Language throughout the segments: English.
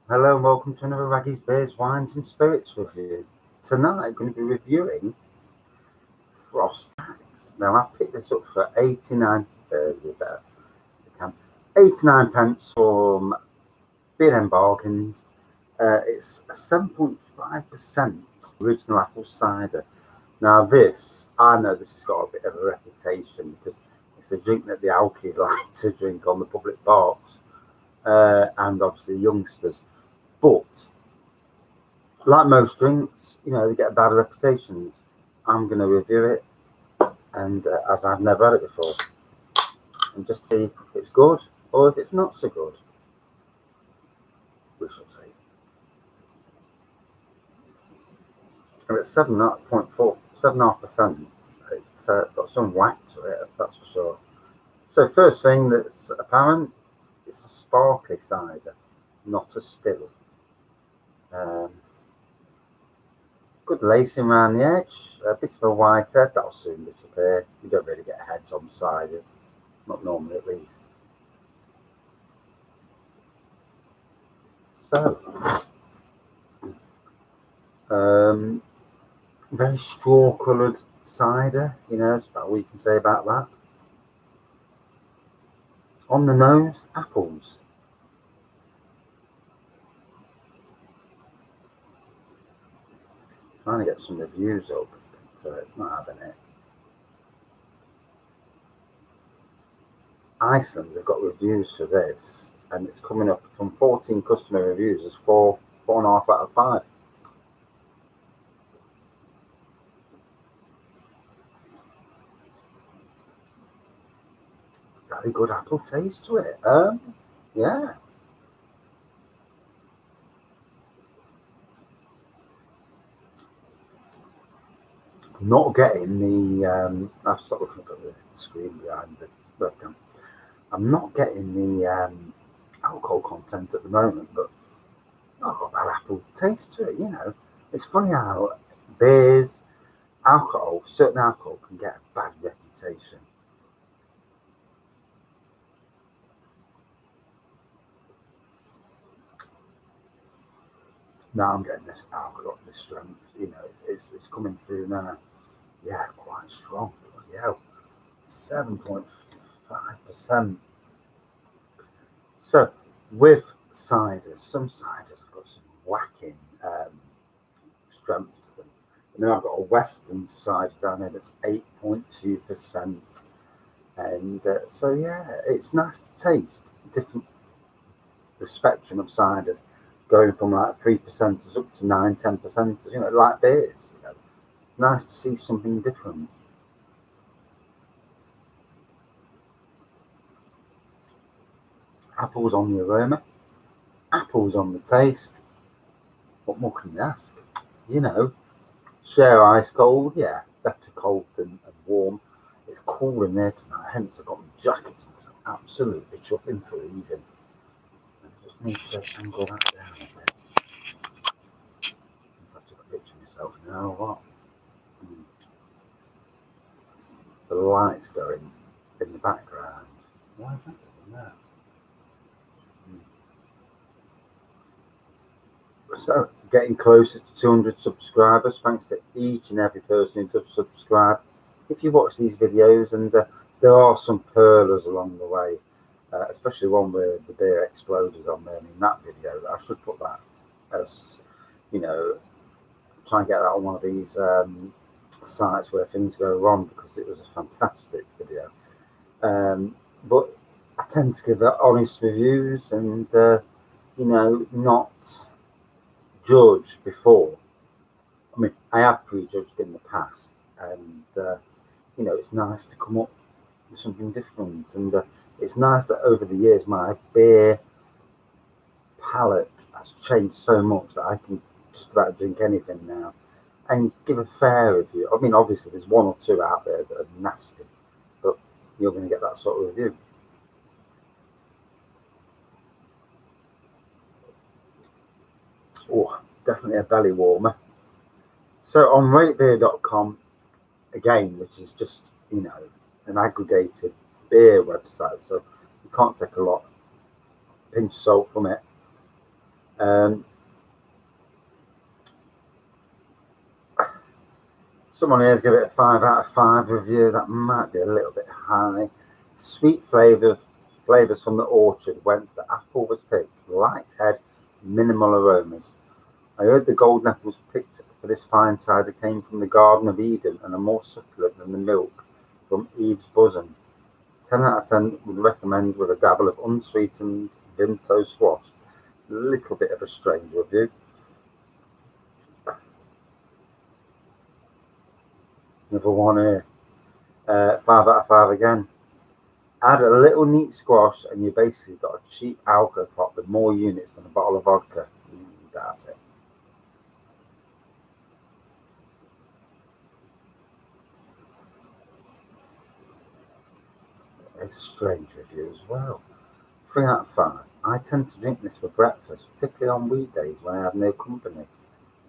Hello and welcome to another Raggy's Beers, Wines and Spirits review. Tonight I'm going to be reviewing Frosty. Now I picked this up for 89 89 pence from B&M Bargains. It's a 7.5% original apple cider. Now I know this has got a bit of a reputation because it's a drink that the alkies like to drink on the public parks and obviously youngsters. But like most drinks, they get bad reputations. I'm going to review it, and as I've never had it before, and just see if it's good or if it's not so good. We shall see. And it's 7.4%. It's got some whack to it, that's for sure. So first thing that's apparent, it's a sparkly cider, not a still. Good lacing around the edge, a bit of a white head, that'll soon disappear. You don't really get heads on ciders, not normally at least. So, very straw coloured cider, it's about all you can say about that. On the nose, apples. Trying to get some reviews up, but it's not having it. Iceland have got reviews for this, and it's coming up from 14 customer reviews as 4.5 out of 5. Very good apple taste to it. Yeah. Not getting the. I've stopped looking at the screen behind the webcam. I'm not getting the alcohol content at the moment, but I've got that apple taste to it. It's funny how beers, certain alcohol can get a bad reputation. Now I'm getting this alcohol, this strength. It's coming through now. Yeah, quite strong. Yeah, 7.5%. So with ciders, some ciders have got some whacking strength to them. And then I've got a Western cider down here that's 8.2%. And so yeah, it's nice to taste the spectrum of ciders going from like 3% up to 9-10%, like beers. It's nice to see something different. Apples on the aroma, apples on the taste. What more can you ask? Share ice cold, yeah, better cold than warm. It's cool in there tonight, hence I've got my jacket on because I'm absolutely chuffing freezing. I just need to angle that down a bit. If I took a picture of myself now or what? The light's going in the background. Why is that doing that? So, getting closer to 200 subscribers. Thanks to each and every person who does subscribe. If you watch these videos, and there are some pearlers along the way, especially one where the beer exploded on me in that video. I should put that as, try and get that on one of these sites where things go wrong, because it was a fantastic video. But I tend to give honest reviews and, not judge before. I mean, I have prejudged in the past, and it's nice to come up with something different. And it's nice that over the years my beer palate has changed so much that I can just about drink anything now and give a fair review. I mean, obviously there's one or two out there that are nasty, but you're going to get that sort of review. Oh, definitely a belly warmer. So on ratebeer.com, again, which is just, an aggregated beer website, so you can't take a lot pinch of salt from it. Someone here's give it a 5 out of 5 review. That might be a little bit high. Sweet flavours from the orchard whence the apple was picked. Light head, minimal aromas. I heard the golden apples picked for this fine cider came from the Garden of Eden and are more succulent than the milk from Eve's bosom. 10 out of 10 would recommend with a dabble of unsweetened Vimto squash. A little bit of a strange review. Another one here. 5 out of 5 again. Add a little neat squash and you basically got a cheap alco pot with more units than a bottle of vodka. That's it. It's a strange review as well. 3 out of 5. I tend to drink this for breakfast, particularly on weekdays when I have no company.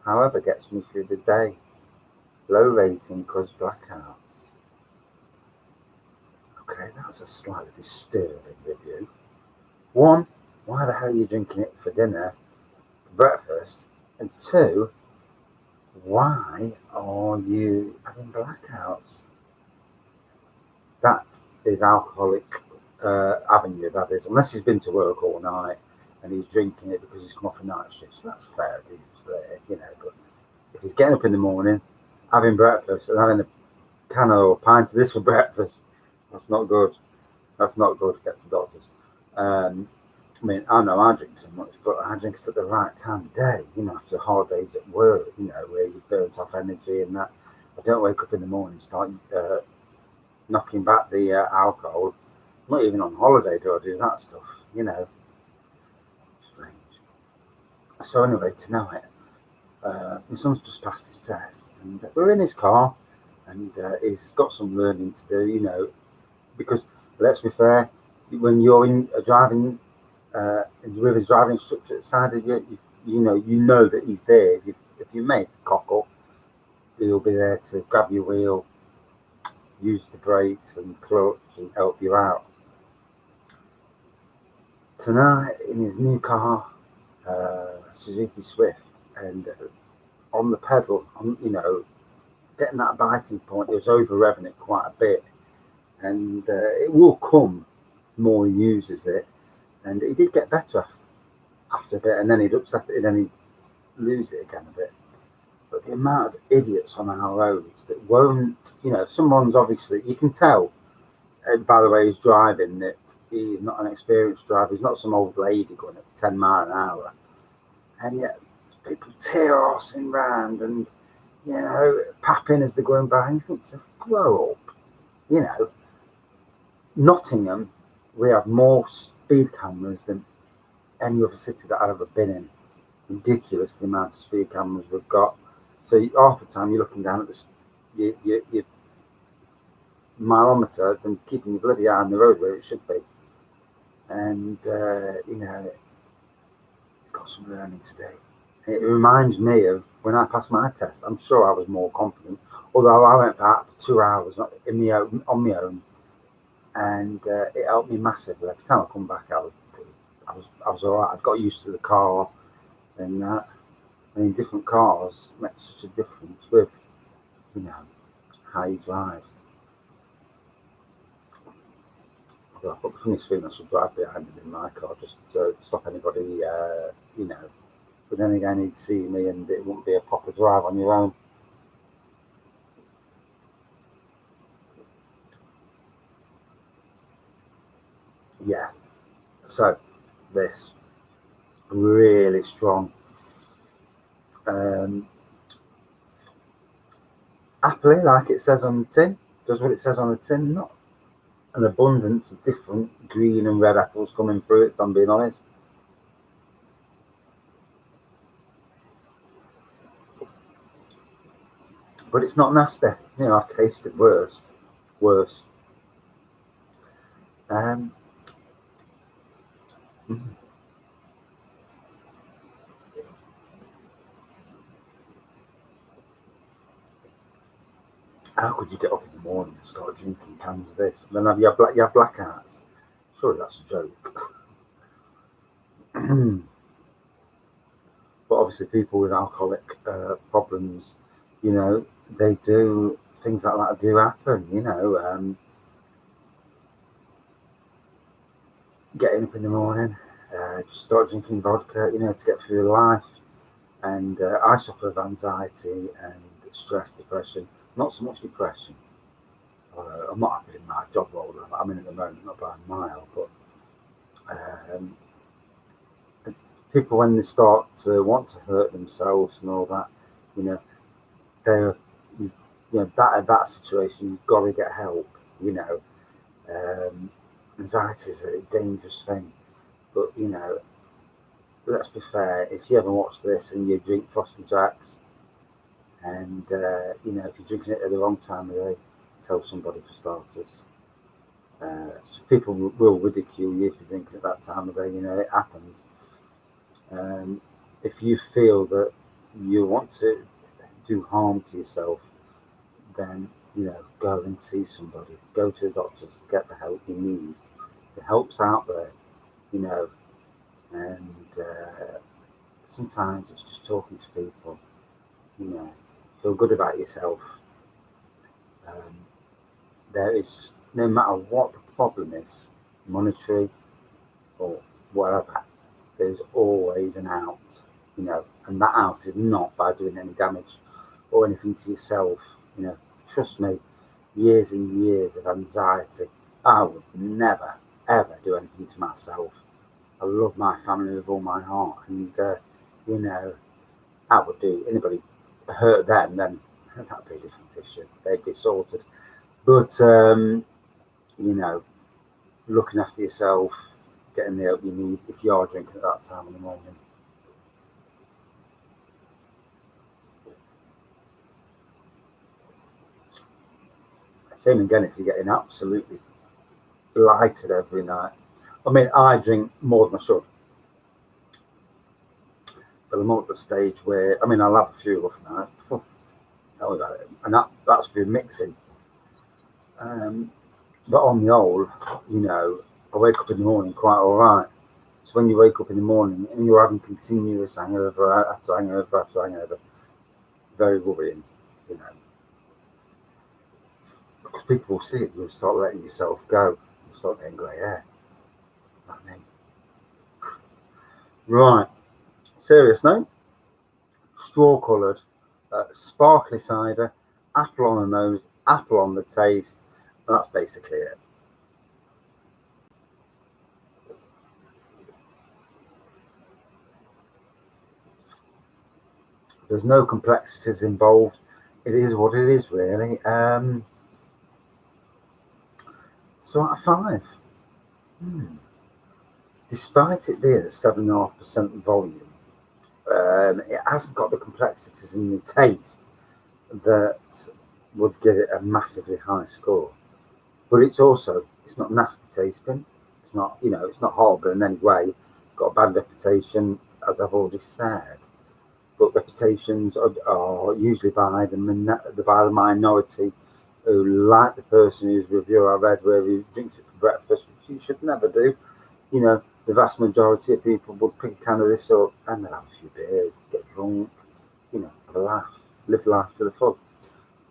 However, gets me through the day. Low rating because blackouts. Okay, that was a slightly disturbing review. 1, why the hell are you drinking it for dinner, for breakfast? And 2, why are you having blackouts? That is alcoholic avenue, that is, unless he's been to work all night and he's drinking it because he's come off a night shift. So that's fair dues there, you know. But if he's getting up in the morning, having breakfast and having a can or pint of this for breakfast, that's not good. That's not good. Get to doctors. I mean, I know I drink so much, but I drink it at the right time of day, you know, after hard days at work, you know, where you burnt off energy and that. I don't wake up in the morning and start knocking back the alcohol. Not even on holiday do I do that stuff, you know. Strange. So anyway, tonight, my son's just passed his test and we're in his car and he's got some learning to do, you know, because let's be fair, when you're in a driving with a driving instructor at the side of you, you know that he's there. If you make a cock up, he'll be there to grab your wheel, use the brakes and clutch and help you out. Tonight in his new car, Suzuki Swift, and on the pedal, you know, getting that biting point, it was over revving it quite a bit, and it will come more he uses it, and he did get better after a bit, and then he'd upset it and then he'd lose it again a bit. But the amount of idiots on our roads that won't, you know, someone's obviously, you can tell by the way he's driving that he's not an experienced driver. He's not some old lady going at 10 miles an hour, and yet people tear-arsing round and, you know, papping as they're going by, and you think, so grow up, you know. Nottingham, we have more speed cameras than any other city that I've ever been in. Ridiculous the amount of speed cameras we've got. So half the time you're looking down at your mileometer than keeping your bloody eye on the road where it should be. And, you know, it's got some learning to do. It reminds me of when I passed my test. I'm sure I was more confident, although I went for 2 hours on my own, and it helped me massively. Every time I come back, I was all right. I got used to the car and that. And in different cars makes such a difference with, you know, how you drive. I've got the funniest feeling I should drive behind him in my car just to stop anybody, you know. But then again, he'd see me and it wouldn't be a proper drive on your own. Yeah, so this really strong. Happily, like it says on the tin, does what it says on the tin, not an abundance of different green and red apples coming through it, if I'm being honest. But it's not nasty. You know, I've tasted worse. How could you get up in the morning and start drinking cans of this? And then you have blackouts. Surely that's a joke. But obviously people with alcoholic problems, you know, they do, things like that do happen, you know. Getting up in the morning, just start drinking vodka, you know, to get through life. And I suffer of anxiety and stress, depression, not so much depression. I'm not happy in my job role that I'm in at the moment, not by a mile, but um, people, when they start to want to hurt themselves and all that, you know, they're, you know, that situation, you've got to get help, you know. Anxiety is a dangerous thing, but, you know, let's be fair, if you ever watch this and you drink Frosty Jacks, and, you know, if you're drinking it at the wrong time of day, tell somebody for starters. So people will ridicule you if you're drinking at that time of day, you know, it happens. If you feel that you want to do harm to yourself, then, you know, go and see somebody, go to the doctors, get the help you need. The help's out there, you know, and sometimes it's just talking to people, you know, feel good about yourself. There is, no matter what the problem is, monetary or whatever, there's always an out, you know, and that out is not by doing any damage or anything to yourself, you know. Trust me, years and years of anxiety, I would never, ever do anything to myself. I love my family with all my heart, and, you know, I would do, anybody hurt them, then that'd be a different issue. They'd be sorted. But, you know, looking after yourself, getting the help you need if you are drinking at that time in the morning. Same again if you're getting absolutely blighted every night. I mean, I drink more than I should, but I'm at the stage where, I mean, I'll have a few rough nights. Tell me about it. And that's through mixing. But on the whole, you know, I wake up in the morning quite all right. So when you wake up in the morning and you're having continuous hangover after hangover after hangover, very worrying, you know. Because people will see it, you'll start letting yourself go, you'll start getting grey hair. Like me. Right, serious note, straw coloured, sparkly cider, apple on the nose, apple on the taste, and that's basically it. There's no complexities involved. It is what it is, really. So out of 5. Despite it being a 7.5% volume, it hasn't got the complexities in the taste that would give it a massively high score. But it's not nasty tasting. It's not, you know, it's not horrible in any way. It's got a bad reputation, as I've already said. But reputations are usually by the minority, who, like the person whose review I read where he drinks it for breakfast, which you should never do. You know, the vast majority of people would pick a can of this up and they'll have a few beers, get drunk, you know, have a laugh, live life to the full.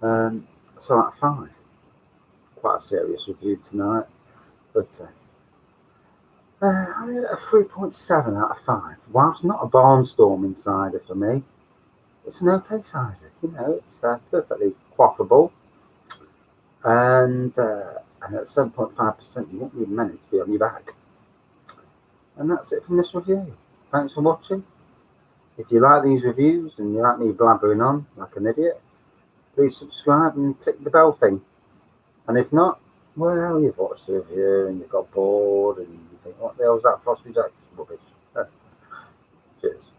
So out of 5, quite a serious review tonight, but I mean, a 3.7 out of 5. Whilst not a barnstorming cider for me, it's an okay cider. You know, it's perfectly quaffable, and at 7.5%, you won't need many to be on your back. And that's it from this review. Thanks for watching. If you like these reviews and you like me blabbering on like an idiot, please subscribe and click the bell thing. And if not, well, you've watched the review and you've got bored and you think, what the hell is that Frosty Jack's rubbish? Cheers.